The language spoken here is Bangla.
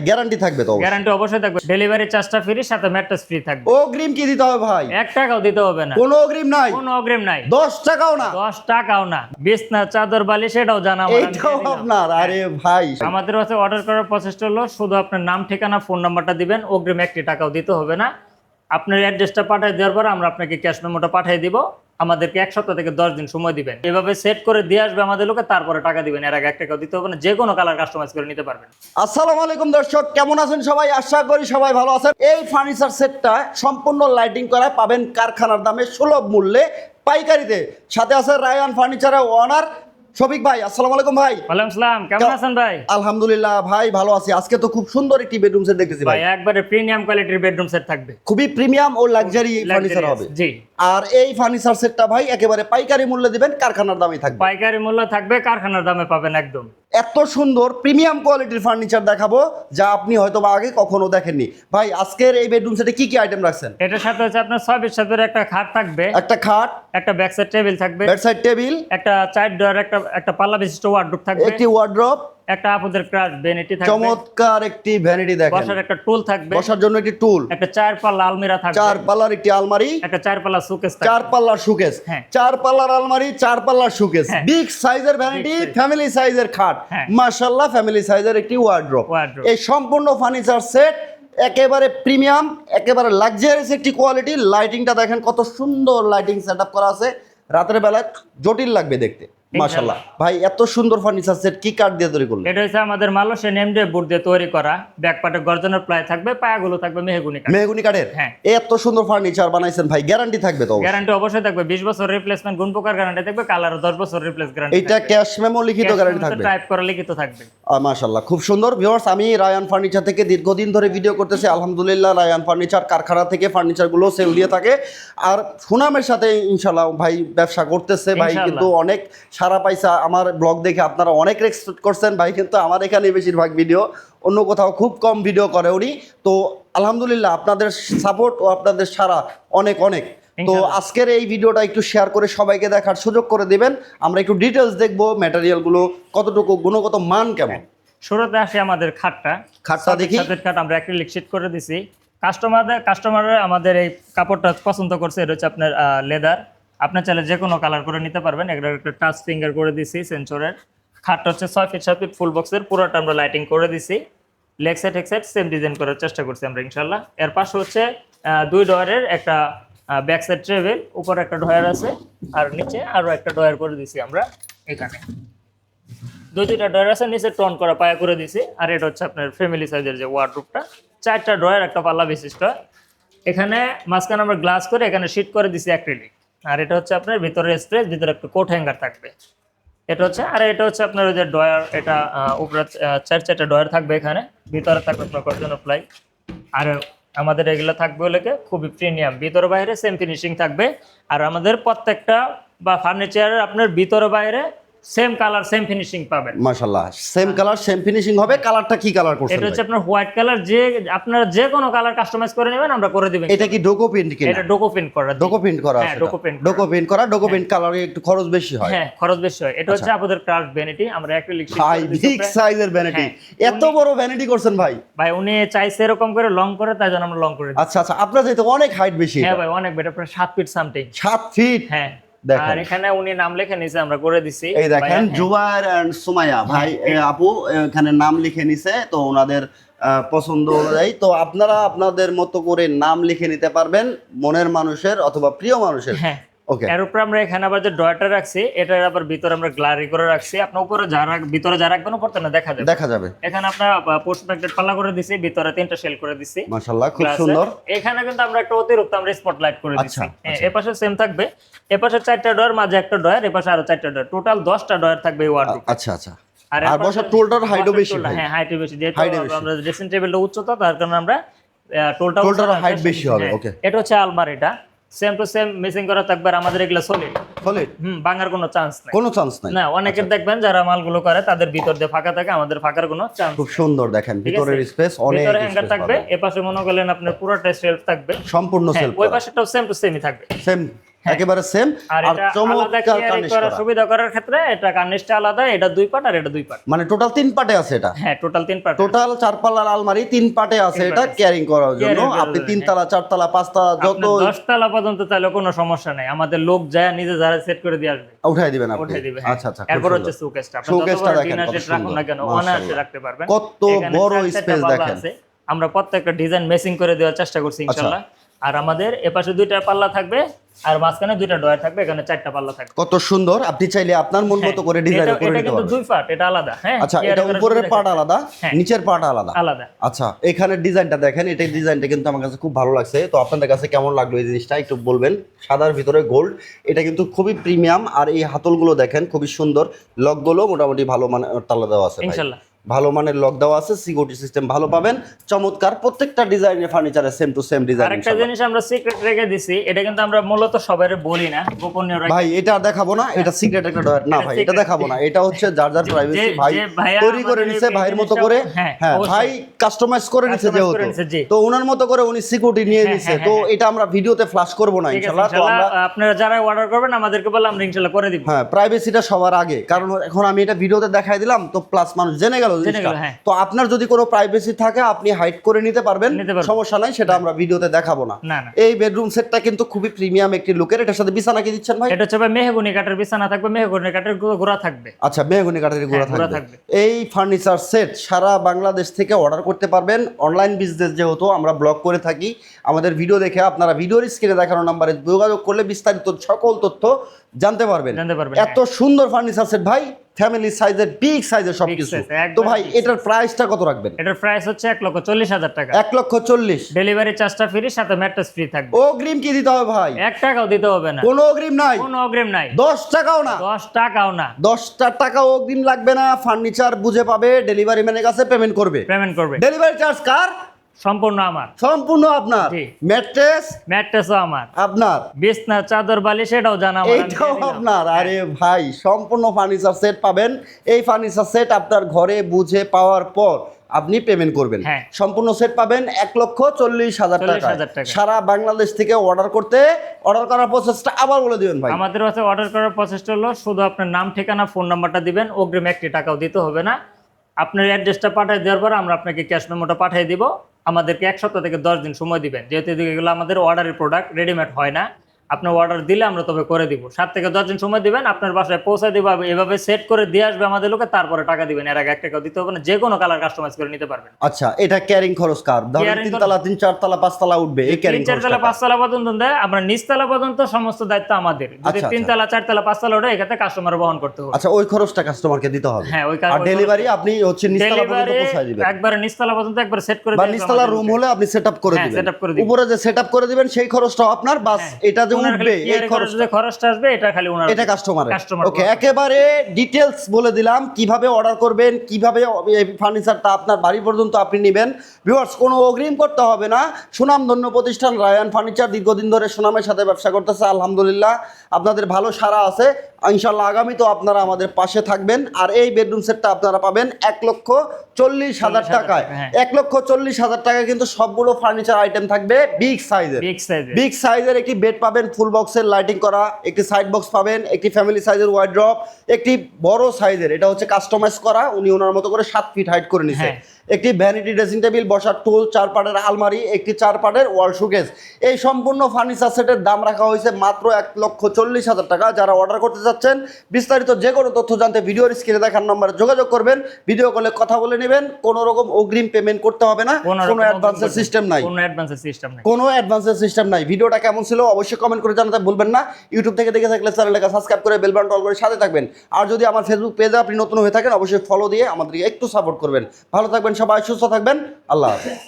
গ্যারান্টি থাকবে তো? গ্যারান্টি অবশ্যই থাকবে, ডেলিভারি চার্জটা ফ্রি, সাথে ম্যাট্রেস ফ্রি থাকবে। অগ্রিম কি দিতে হবে ভাই? 1 টাকাও দিতে হবে না। কোনো অগ্রিম নাই? কোনো অগ্রিম নাই। 10 টাকাও না? 10 টাকাও না। বিছনা চাদর বালিশ এটাও জানা আমার। এইটাও আপনার? আরে ভাই, আমাদের কাছে অর্ডার করার প্রসেসটা হলো শুধু আপনার নাম, ঠিকানা, ফোন নাম্বারটা দিবেন, অগ্রিম 1 টাকাও দিতে হবে না। আপনার অ্যাড্রেসটা পাঠিয়ে দেওয়ার পর আমরা আপনাকে ক্যাশ মেমোটা পাঠিয়ে দিব। আমাদেরকে 1 সপ্তাহ থেকে 10 দিন সময় দিবেন। এভাবে সেট করে দিয়ে আসবে আমাদের লোকে, তারপরে টাকা দিবেন। এর আগে 1 টাকাও দিতে হবে না। যে কোনো কালার কাস্টমাইজ করে নিতে পারবেন। আসসালামু আলাইকুম দর্শক, কেমন আছেন সবাই? আশা করি সবাই ভালো আছেন। এই ফার্নিচার সেটটা সম্পূর্ণ লাইটিং করা পাবেন কারখানার দামে সুলভ মূল্যে পাইকারিতে। সাথে আছে রায়ান ফার্নিচারের ওনার শফিক ভাই। আসসালামু আলাইকুম ভাই। ওয়ালাইকুম আসসালাম, কেমন আছেন ভাই? আলহামদুলিল্লাহ ভাই, ভালো আছি। আজকে তো খুব সুন্দর একটি বেডরুম সেট দেখতেছি ভাই। ভাই একবারে প্রিমিয়াম কোয়ালিটির বেডরুম সেট থাকবে। খুবই প্রিমিয়াম ও লাক্সারি ফার্নিচার হবে। জি। আর এই ফার্নিচার সেটটা ভাই একেবারে পাইকারি মূল্যে দিবেন, কারখানার দামই থাকবে। পাইকারি মূল্য থাকবে, কারখানার দামে পাবেন একদম। এত সুন্দর প্রিমিয়াম কোয়ালিটির ফার্নিচার দেখাবো যা আপনি হয়তো বা আগে কখনো দেখেননি। ভাই আজকের এই বেডরুম সেটে কি কি আইটেম রাখছেন? এটার সাথে হচ্ছে আপনার 6 ফিট সাইজের একটা খাট থাকবে, একটা খাট, একটা ব্যাক সাইড টেবিল থাকবে, বেডসাইড টেবিল, একটা 4 ডোর একটা পাল্লা বিশিষ্ট ওয়ার্ডরোব থাকবে, একটি ওয়ার্ড্রপ, একটা আপুদের ক্রাশ ভ্যানিটি থাকবে, চমৎকার একটি ভ্যানিটি দেখেন, বসার একটা টুল থাকবে, বসার জন্য একটি টুল, একটা 4 পাল্লা আলমিরা থাকবে, 4 পাল্লার একটি আলমারি, একটা 4 পাল্লা শোকেস থাকবে, 4 পাল্লার শোকেস, হ্যাঁ। 4 পাল্লার আলমারি, 4 পাল্লার শোকেস, হ্যাঁ। বিগ সাইজের ভ্যানিটি, ফ্যামিলি সাইজের খাট, হ্যাঁ। মাশাআল্লাহ ফ্যামিলি সাইজের একটি ওয়ার্ড্রপ। ওয়ার্ডরোব। এই সম্পূর্ণ ফার্নিচার সেট একেবারে প্রিমিয়াম, একেবারে লাক্সারিয়াস একটি কোয়ালিটি। লাইটিংটা দেখেন কত সুন্দর লাইটিং সেটআপ করা আছে, রাতের বেলা জটিল লাগবে দেখতে। মাশাআল্লাহ ভাই, এত সুন্দর ফার্নিচার সেট কি কাঠ দিয়ে তৈরি করলেন? এটা হচ্ছে আমাদের মালয়েশিয়ান এমডি বোর্ড দিয়ে তৈরি করা। ব্যাক পার্টে গর্জনের প্লাই থাকবে, পায়াগুলো থাকবে মেহগনি কাঠ। মেহগনি কাঠের? হ্যাঁ। এত সুন্দর ফার্নিচার বানাইছেন ভাই, গ্যারান্টি থাকবে তো? গ্যারান্টি অবশ্যই থাকবে, 20 বছর রিপ্লেসমেন্ট গুণ প্রকার গ্যারান্টি থাকবে, কালার 10 বছর রিপ্লেস গ্যারান্টি। এটা ক্যাশ মেমো লিখিত গ্যারান্টি থাকবে? টাইপ করা লিখিত থাকবে। মাশাআল্লাহ খুব সুন্দর। ভিউয়ার্স, আমি রায়ান ফার্নিচার থেকে দীর্ঘদিন ধরে ভিডিও করতেছি। আলহামদুলিল্লাহ রায়ান ফার্নিচার কারখানা থেকে ফার্নিচারগুলো সেল দিয়ে থাকে, আর সুনামের সাথে ইনশাআল্লাহ ভাই ব্যবসা করতেছে। ভাই কিন্তু অনেক সারা পাইসা, আমার ব্লগ দেখে আপনারা অনেক রেসপেক্ট করছেন। ভাই কিন্তু আমার এখানে বেশিরভাগ ভিডিও, অন্য কোথাও খুব কম ভিডিও করে উনি। তো আলহামদুলিল্লাহ আপনাদের সাপোর্ট ও আপনাদের সারা অনেক অনেক। তো আজকের এই ভিডিওটা একটু শেয়ার করে সবাইকে দেখার সুযোগ করে দিবেন। আমরা একটু ডিটেলস দেখবো, ম্যাটেরিয়ালগুলো কতটুকু, গুণগত মান কেমন। শুরুতে আসে আমাদের খাটটা দেখি। খাট আমরা অ্যাক্রিলিক শীট করে দিছি। কাস্টমাররা আমাদের এই কাপড়টা পছন্দ করছে। এটা হচ্ছে আপনার লেদার। আপনার চাইলে যে কোনো কালার করে নিতে পারবেন। একটা টাচ ফিঙ্গার করে দিছি সেন্সরের। খাটটা হচ্ছে 6 ফিট 7 ফিট ফুল বক্সের, পুরোটা আমরা লাইটিং করে দিছি। Leg side head side same design করার চেষ্টা করছি আমরা ইনশাল্লাহ। এর পাশে হচ্ছে 2 ডয়ারের একটা ব্যাক সাইড ট্রেভেল, উপরে একটা ডয়ার আছে, আর নিচে আরো একটা ডয়ার করে দিছি আমরা। এখানে 2-2টা ডয়ার আছে, নিচে টন করা পায়া করে দিছি। আর এটা হচ্ছে আপনার ফ্যামিলি সাইজের যে ওয়ার্ডরোবটা, 4টা ডয়ার, একটা পাল্লা বিশিষ্ট। এখানে মাঝখানে আমরা গ্লাস করে এখানে শীট করে দিছি অ্যাক্রিলিক। আর এটা হচ্ছে আপনার ভিতরে স্পেস, ভিতরে একটা কোট হ্যাঙ্গার থাকবে। এটা হচ্ছে, আর এটা হচ্ছে আপনার ওই যে ডয়ার, এটা উপরে 4টা ডয়ার থাকবে। এখানে ভিতরে থাকবে আপনার গর্জন প্লাই। আর আমাদের এগুলো থাকবে হলে খুবই প্রিমিয়াম, ভিতরে বাইরে সেম ফিনিশিং থাকবে। আর আমাদের প্রত্যেকটা বা ফার্নিচারের আপনার ভিতরে বাইরে সেম কালার সেম ফিনিশিং পাবেন। মাশাআল্লাহ সেম কালার সেম ফিনিশিং হবে। কালারটা কি কালার করছেন? এটা হচ্ছে আপনার হোয়াইট কালার, যে আপনারা যে কোনো কালার কাস্টমাইজ করে নেবেন আমরা করে দিবেন। এটা কি ডোকো প্রিন্ট কিনা? এটা ডোকো প্রিন্ট করা। ডোকো প্রিন্ট করা? হ্যাঁ, ডোকো প্রিন্ট করা। ডোকো প্রিন্ট কালারে একটু খরচ বেশি হয়। হ্যাঁ, খরচ বেশি হয়। এটা হচ্ছে আপনাদের ক্রাশ ভ্যানিটি, আমরা অ্যাক্রিলিক শীট হাই বিগ সাইজের ভ্যানিটি। এত বড় ভ্যানিটি করছেন ভাই? ভাই উনি চাইছে এরকম করে লং করে, তাই জন্য আমরা লং করে দিই। আচ্ছা আচ্ছা, আপনার যেহেতু অনেক হাইট বেশি। হ্যাঁ ভাই, অনেক বেটার, প্রায় 7 ফিট সামথিং। 7 ফিট? হ্যাঁ। দেখেন, আর এখানে উনি নাম লিখে নিছে, আমরা করে দিছি। এই দেখেন জুবায়ের এন্ড সুমাইয়া ভাই, আপু এখানে নাম লিখে নিছে। তো ওনাদের পছন্দ অনুযায়ী তো আপনারা আপনাদের মতো করে নাম লিখে নিতে পারবেন, মনের মানুষের অথবা প্রিয় মানুষের। হ্যাঁ। ওকে। এর উপরে আমরা এখানে আবার যে ডয়ারটা রাখছি, এটার আবার ভিতরে আমরা গ্লারি করে রাখছি। আপনি উপরে ভিতরে যা রাখবেন উপরতে না দেখা যাবে। এখানে আপনার পোস্ট ম্যাগনেট পাল্লা করে দিছি, ভিতরে 3টা শেল করে দিছি। মাশাআল্লাহ খুব সুন্দর। এখানে কিন্তু আমরা একটা অতিরিক্ত আমরা স্পটলাইট করে দিছি। এই পাশে সেম থাকবে, এই পাশে 4টা ডয়ার, মাঝে একটা ডয়ার, এই পাশে আরো 4টা ডয়ার, টোটাল 10টা ডয়ার থাকবে এই ওয়ার্ডরোবে। আচ্ছা আচ্ছা। আর বসার টুলটার হাইটও বেশি ভাই? হ্যাঁ, হাইটও বেশি। যেহেতু আমরা ড্রেসিং টেবিলটা উচ্চতা, তার কারণে আমরা টুলটার হাইট বেশি হবে। ওকে। এটা হচ্ছে আলমারিটা, সেম টু সেম মেসিং করা থাকবে। আর আমাদের এগুলা সলিড। ভাঙার কোনো চান্স নাই। কোনো চান্স নাই না, অনেকের দেখবেন যারা মালগুলো করে তাদের ভিতর দিয়ে ফাঁকা থাকে, আমাদের ফাঁকার কোনো চান্স। খুব সুন্দর দেখেন, ভিতরের স্পেস অনেক। ভিতরে হ্যাঙ্গার থাকবে, এই পাশে মনে করলেন আপনার পুরোটা সেলফ থাকবে, সম্পূর্ণ সেলফ। ওই পাশেটাও সেম টু সেমই থাকবে। সেম একেবারে সেম। আর আর এটা আলাদা চমৎকার ক্লিয়ারিং কার্নিশ করার করা, সুবিধা করার ক্ষেত্রে এটা কার্নিশটা আলাদা, এটা 2 পার্ট আর এটা 2 পার্ট। মানে টোটাল 3 পার্টে আছে এটা। হ্যাঁ, টোটাল 3 পার্ট। টোটাল 4 পাল্লার আলমারি 3 পার্টে আছে এটা ক্যারিং করার জন্য। Carrying করার আপনি জন্য, 3 তলা 4 তলা 5 তলা যত 10 তলা পর্যন্ত চাইলে কোনো সমস্যা নাই, আমাদের লোক যায় নিজে যারা সেট করে দিয়ে আসবে, উঠাই দিবেন আপনি। উঠাই দিবে। আচ্ছা আচ্ছা, খুব এরপর সুন্দর। হচ্ছে শোকেসটা, আপনি শোকেসটা যত বড় দেখেন ডিনার কত সেট রাখুন না সুন্দর, কেন অনায়াসে মাশাআল্লাহ। রাখতে পারবেন। কত এখানে বড় 4-4টা স্পেস পাল্লা দেখেন। আছে। আমরা প্রত্যেকটা ডিজাইন ম্যাচিং করে দেওয়ার চেষ্টা করছি ইনশাআল্লাহ। আর আমাদের এপাশে 2টা পাল্লা থাকবে আর মাঝখানে 2টা ডয়ার থাকবে, এখানে 4টা পাল্লা থাকবে। কত সুন্দর, আপনি চাইলে আপনার মন মতো করে ডিজাইন এটা করে নিতে কিন্তু পারবেন। 2 পার্ট, এটা আলাদা। হ্যাঁ, আচ্ছা, এটা ক্লিয়ারিং করার উপরের সুবিধা পার্ট আলাদা, হ্যাঁ। নিচের পার্ট আলাদা। আলাদা। আচ্ছা, এখানে ডিজাইনটা দেখেন, এই ডিজাইনটা কিন্তু আমার কাছে খুব ভালো লাগছে। তো আপনাদের কাছে কেমন লাগলো এই জিনিসটা একটু বলবেন। সাদার ভিতরে গোল্ড, এটা কিন্তু খুবই প্রিমিয়াম। আর এই হাতলগুলো দেখেন খুবই সুন্দর, লকগুলো মোটামুটি ভালো মানে তালা দেওয়া আছে ভাই। ইনশাআল্লাহ ভালো মানের লক দেওয়া আছে, সিকিউরিটি সিস্টেম ভালো পাবেন। চমৎকার, প্রত্যেকটা ডিজাইনের ফার্নিচারে সেম টু সেম ডিজাইন। আরেকটা জিনিস আমরা সিক্রেট রেখে দিছি, এটা কিন্তু আমরা মূলত সবাইরে বলি না, গোপনীয় রাখি। ভাই এটা দেখাবো না, এটা সিক্রেট একটা ডয়ার না ভাই, এটা দেখাবো না। এটা হচ্ছে যার যার প্রাইভেসি। ভাই তৈরি করে নিছে ভাইয়ের মতো করে। হ্যাঁ, ভাই কাস্টমাইজ করে নিছে যেহেতু, তো ওনার মতো করে উনি সিকিউরিটি নিয়ে নিছে। তো এটা আমরা ভিডিওতে ফ্ল্যাশ করব না ইনশাআল্লাহ। তো আমরা আপনারা যারা অর্ডার করবেন আমাদেরকে বলে আমরা ইনশাআল্লাহ করে দিব। হ্যাঁ, প্রাইভেসিটা সবার আগে, কারণ এখন আমি এটা ভিডিওতে দেখাই দিলাম তো প্লাস মানুষ জেনে গেল জিনিসটা। হ্যাঁ। তো আপনার যদি কোনো প্রাইভেসি থাকে আপনি হাইড করে নিতে পারবেন, সমস্যা নাই, সেটা আমরা ভিডিওতে দেখাবো না। এই বেডরুম সেটটা কিন্তু খুবই প্রিমিয়াম একটি লুকের। এটার সাথে বিছানা কি দিচ্ছেন ভাই? এটা হচ্ছে মেহগনি কাঠের বিছানা থাকবে, মেহগনি কাঠের গোড়া থাকবে। আচ্ছা, মেহগনি কাঠের গোড়া থাকবে। এই ফার্নিচার সেট সারা বাংলাদেশ থেকে অর্ডার করতে পারবেন। অনলাইন বিজনেস যেহেতু আমরা ব্লগ করে থাকি, আমাদের ভিডিও দেখে আপনারা ভিডিওর স্ক্রিনে দেখানো নাম্বারে যোগাযোগ করলে বিস্তারিত সকল তথ্য জানতে পারবেন। এত সুন্দর ফার্নিচার সেট ভাই, ফ্যামিলি সাইজের, বিগ সাইজের সবকিছু। তো ভাই এটার প্রাইসটা কত রাখবেন? এটার প্রাইস হচ্ছে 1,40,000 টাকা। 1,40,000। ডেলিভারি চার্জটা ফ্রি, সাথে ম্যাট্রেস ফ্রি থাকবে। অগ্রিম কি দিতে হবে ভাই? 1 টাকাও দিতে হবে না। কোনো অগ্রিম নাই? কোনো অগ্রিম নাই। 10 টাকাও না? 10 টাকাও না। 10 টাকাও অগ্রিম লাগবে না। ফার্নিচার বুঝে পাবে, ডেলিভারি ম্যানের কাছে পেমেন্ট করবে। ডেলিভারি চার্জ কার? সম্পূর্ণ আমার। সম্পূর্ণ আপনার? ম্যাট্রেসও আমার। আপনার? বিছনা, চাদর, বালিশ এটাও জানা আমার। এটাও আপনার? আরে ভাই, সম্পূর্ণ ফার্নিচার সেট পাবেন। এই ফার্নিচার সেট আপনার ঘরে বুঝে পাওয়ার পর আপনি পেমেন্ট করবেন। সম্পূর্ণ সেট পাবেন 1,40,000 টাকা। সারা বাংলাদেশ থেকে অর্ডার করার প্রসেসটা আবার বলে দিবেন ভাই। আমাদের কাছে অর্ডার করার প্রসেসটা হলো শুধু আপনার নাম, ঠিকানা, ফোন নাম্বারটা দিবেন, অগ্রিম 1 টাকাও দিতে হবে না। আপনার অ্যাড্রেসটা পাঠিয়ে দেওয়ার পর আমরা আপনাকে ক্যাশ মেমোটা পাঠিয়ে দিব। আমাদেরকে 1 সপ্তাহ থেকে 10 দিন সময় দিবেন, যেহেতু এগুলো আমাদের অর্ডারের প্রোডাক্ট, রেডিমেড হয় না। আপনার অর্ডার দিলে আমরা তবে করে দিব। 7 থেকে 10 দিন সময় দিবেন, আপনার বাসায় পৌঁছে দিব, এভাবে সেট করে দিয়ে আসবে আমাদের লোকে, তারপরে টাকা দিবেন। এর আগে 1 টাকাও দিতে হবে না। যে কোনো কালার কাস্টমাইজ করে নিতে পারবেন। আচ্ছা, এটা ক্যারিং খরচ কার? ধরেন 3 তলা, 3 4 তলা, 5 তলা উঠবে, এই ক্যারিং 3 4 তলা 5 তলা পর্যন্ত দেয়, আমরা নিচ তলা পর্যন্ত সমস্ত দায়িত্ব আমাদের। যদি 3 তলা 4 তলা 5 তলা ওঠে, এখানে কাস্টমার বহন করতে হবে। আচ্ছা, ওই খরচটা কাস্টমারকে দিতে হবে। হ্যাঁ, আর ডেলিভারি আপনি হচ্ছে নিচ তলা পর্যন্ত পৌঁছে দিবেন। একবারে নিচ তলা পর্যন্ত একবার সেট করে দিবেন। বা নিচ তলা রুম হলে আপনি সেটআপ করে দিবেন। উপরে যে সেটআপ করে দিবেন সেই খরচটাও আপনার, বাস এটা যে উঠবে এই খরচটা আসবে এটা খালি ওনার, এটা কাস্টমারের। ওকে, একেবারে ডিটেইলস বলে দিলাম কিভাবে অর্ডার করবেন, কিভাবে এই ফার্নিচারটা আপনার বাড়ি পর্যন্ত আপনি নেবেন। ভিউয়ার্স, কোনো অগ্রিম করতে হবে না। সুনামধন্য প্রতিষ্ঠান রায়ান ফার্নিচার দীর্ঘদিন ধরে সুনামের সাথে ব্যবসা করতেছে। আলহামদুলিল্লাহ আপনাদের ভালো সাড়া আছে। ইনশাআল্লাহ আগামী তো আপনারা আমাদের পাশে থাকবেন। আর এই বেডরুম সেটটা আপনারা পাবেন 1,40,000 টাকায়। 1,40,000 টাকায় কিন্তু সবগুলো ফার্নিচার আইটেম থাকবে বিগ সাইজের। একটি বেড পাবেন ফুল বক্সের লাইটিং করা, একটি সাইড বক্স পাবেন, একটি ফ্যামিলি সাইজের ওয়ার্ড্রপ, একটি বড় সাইজের, এটা হচ্ছে কাস্টমাইজ করা, উনি ওনার মতো করে 7 ফিট হাইট করে নিছে। একটি ভ্যানিটি ড্রেসিং টেবিল, বসার টুল, 4 পাটের আলমারি, একটি 4 পাটের ওয়াল শোকেস। এই সম্পূর্ণ ফার্নিচার সেটের দাম রাখা হয়েছে মাত্র 1,40,000 টাকা। যারা অর্ডার করতে যাচ্ছেন, বিস্তারিত যে কোনো তথ্য জানতে ভিডিওর স্ক্রিনে দেখার নম্বরে যোগাযোগ করবেন। ভিডিও কলে কথা বলে নেবেন। কোনো রকম অগ্রিম পেমেন্ট করতে হবে না, কোনো অ্যাডভান্সের সিস্টেম নাই। ভিডিওটা কেমন ছিল অবশ্যই কমেন্ট করে জানাতে ভুলবেন না। ইউটিউব থেকে দেখে থাকলে চ্যানেলটাকে সাবস্ক্রাইব করে বেল বাটন অল করে সাথে থাকবেন। আর যদি আমার ফেসবুক পেজে আপনি নতুন হয়ে থাকেন, অবশ্যই ফলো দিয়ে আমাদেরকে একটু সাপোর্ট করবেন। ভালো থাকবেন সবাই, সুস্থ থাকবেন। আল্লাহ হাফেজ।